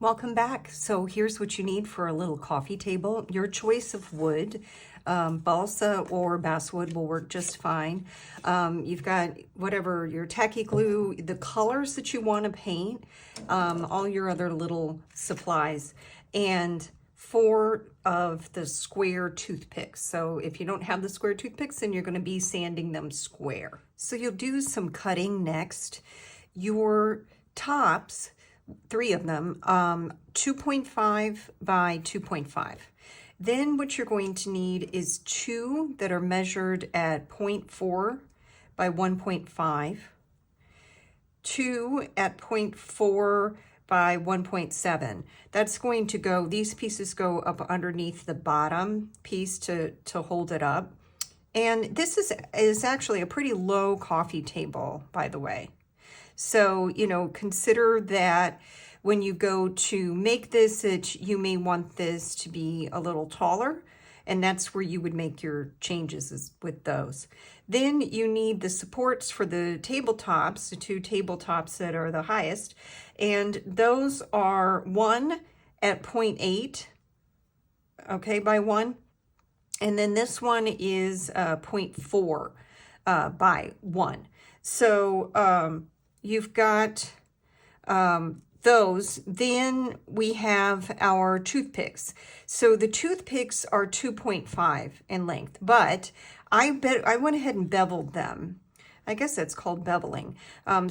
Welcome back. So here's what you need for a little coffee table. Your choice of wood, balsa or basswood will work just fine. You've got whatever, your tacky glue, the colors that you want to paint, all your other little supplies, and 4 of the square toothpicks. So if you don't have the square toothpicks, then you're going to be sanding them square. So you'll do some cutting next. Your tops, 3 of them, 2.5 by 2.5. Then what you're going to need is 2 that are measured at 0.4 by 1.5, 2 at 0.4 by 1.7. That's going to go, these pieces go up underneath the bottom piece to hold it up. And this is actually a pretty low coffee table, by the way. So, consider that when you go to make this, you may want this to be a little taller, and that's where you would make your changes with those. Then you need the supports for the tabletops, the 2 tabletops that are the highest, and those are 1 at 0.8, okay, by 1, and then this one is 0.4 by 1. So, you've got those. Then we have our toothpicks. So the toothpicks are 2.5 in length, but I went ahead and beveled them. I guess that's called beveling.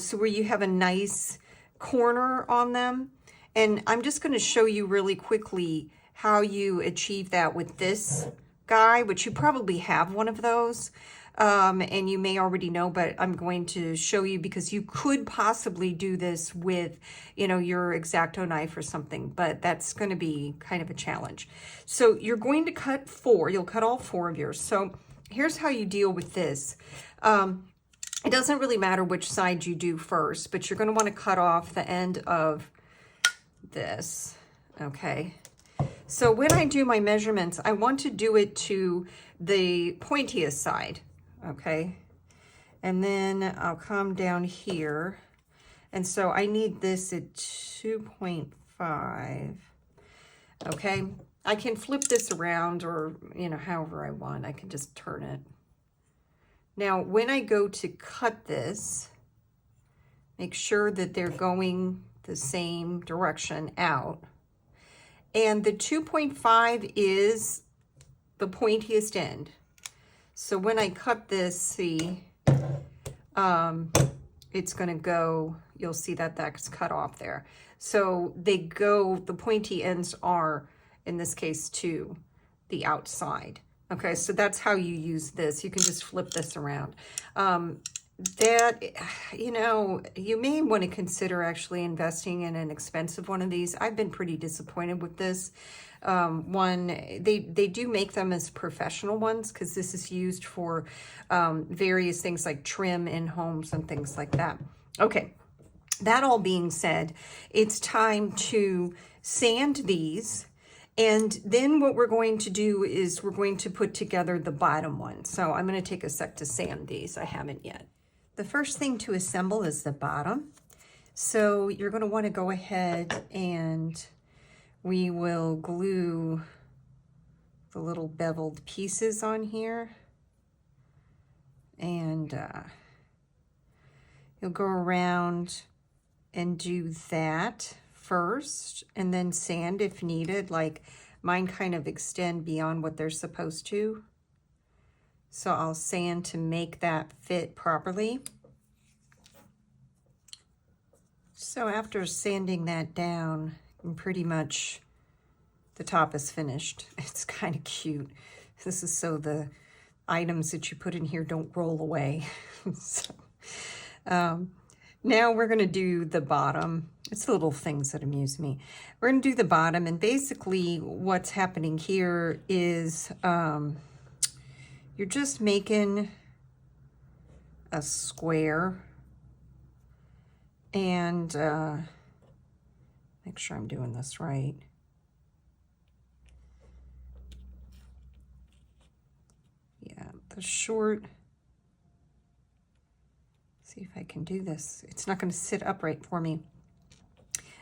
So where you have a nice corner on them. And I'm just going to show you really quickly how you achieve that with this guy, which you probably have one of those. And you may already know, but I'm going to show you because you could possibly do this with, your X-Acto knife or something, but that's going to be kind of a challenge. So you're going to cut 4. You'll cut all 4 of yours. So here's how you deal with this. It doesn't really matter which side you do first, but you're going to want to cut off the end of this, okay? So when I do my measurements, I want to do it to the pointiest side. Okay, and then I'll come down here, and so I need this at 2.5. Okay, I can flip this around or however I want. I can just turn it. Now when I go to cut this, make sure that they're going the same direction out, and the 2.5 is the pointiest end. So when I cut this, see, it's going to go, you'll see that that's cut off there. So they go, the pointy ends are, in this case, to the outside. Okay, so that's how you use this. You can just flip this around. You may want to consider actually investing in an expensive one of these. I've been pretty disappointed with this. They do make them as professional ones because this is used for various things like trim in homes and things like that. Okay, that all being said, it's time to sand these. And then what we're going to do is we're going to put together the bottom one. So I'm going to take a sec to sand these. I haven't yet. The first thing to assemble is the bottom. So you're going to want to go ahead and we will glue the little beveled pieces on here. And you'll go around and do that first and then sand if needed. Like mine kind of extend beyond what they're supposed to. So I'll sand to make that fit properly. So after sanding that down, pretty much the top is finished. It's kind of cute. This is so the items that you put in here don't roll away. So, now we're going to do the bottom. It's the little things that amuse me. We're going to do the bottom, and basically what's happening here is you're just making a square and make sure I'm doing this right. Yeah, the short, see if I can do this. It's not going to sit upright for me.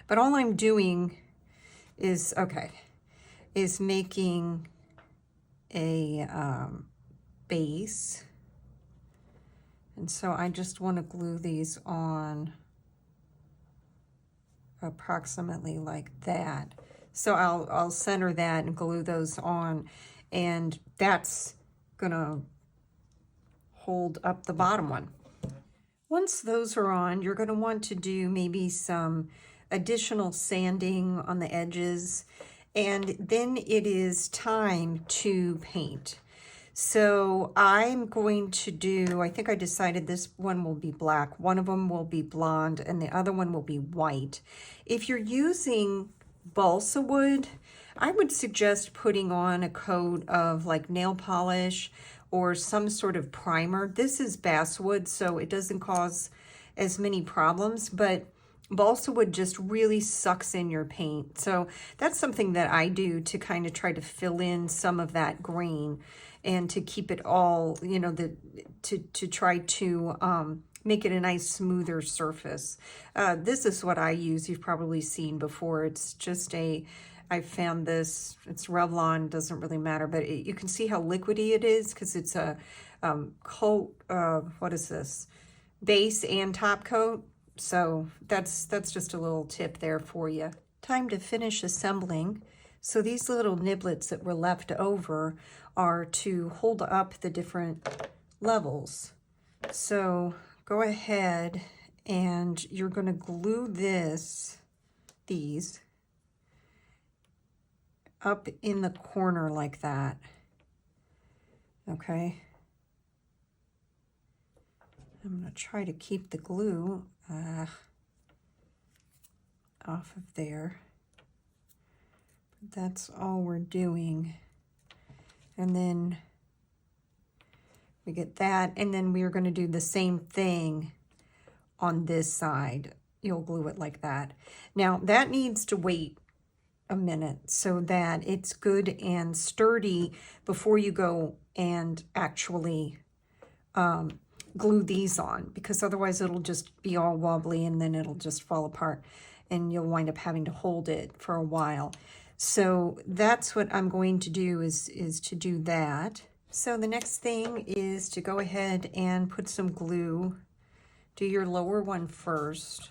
But all I'm doing is, okay, is making a base. And so I just want to glue these on approximately like that. So I'll center that and glue those on, and that's gonna hold up the bottom one. Once those are on, you're gonna want to do maybe some additional sanding on the edges, and then it is time to paint. So I'm going to do, I think I decided this one will be black, one of them will be blonde, and the other one will be white. If you're using balsa wood, I would suggest putting on a coat of like nail polish or some sort of primer. This is basswood, so it doesn't cause as many problems, but balsa wood just really sucks in your paint. So that's something that I do to kind of try to fill in some of that green and to keep it all, you know, to try to make it a nice smoother surface. This is what I use. You've probably seen before. It's just I found this, it's Revlon, doesn't really matter, but you can see how liquidy it is because it's a coat, what is this? Base and top coat. So that's just a little tip there for you. Time to finish assembling. So these little niblets that were left over are to hold up the different levels. So go ahead and you're going to glue these up in the corner like that. Okay. I'm going to try to keep the glue off of there. That's all we're doing. And then we get that, and then we are going to do the same thing on this side. You'll glue it like that. Now that needs to wait a minute so that it's good and sturdy before you go and actually glue these on, because otherwise it'll just be all wobbly and then it'll just fall apart and you'll wind up having to hold it for a while. So that's what I'm going to do is to do that. So the next thing is to go ahead and put some glue. Do your lower one first.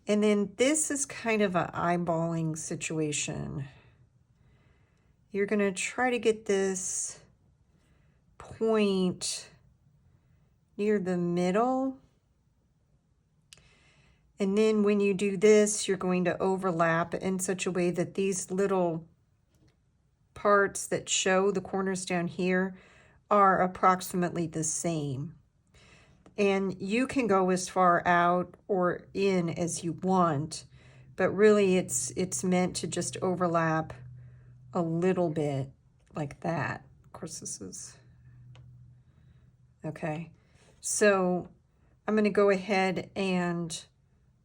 And then this is kind of an eyeballing situation. You're going to try to get this point near the middle. And then when you do this, you're going to overlap in such a way that these little parts that show the corners down here are approximately the same. And you can go as far out or in as you want, but really it's meant to just overlap a little bit like that. Of course, this is okay. So I'm going to go ahead and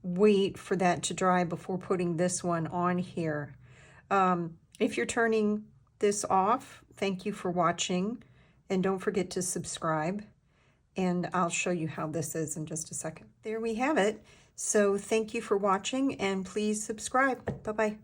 wait for that to dry before putting this one on here. If you're turning this off, thank you for watching, and don't forget to subscribe, and I'll show you how this is in just a second. There we have it. So thank you for watching, and please subscribe. Bye-bye.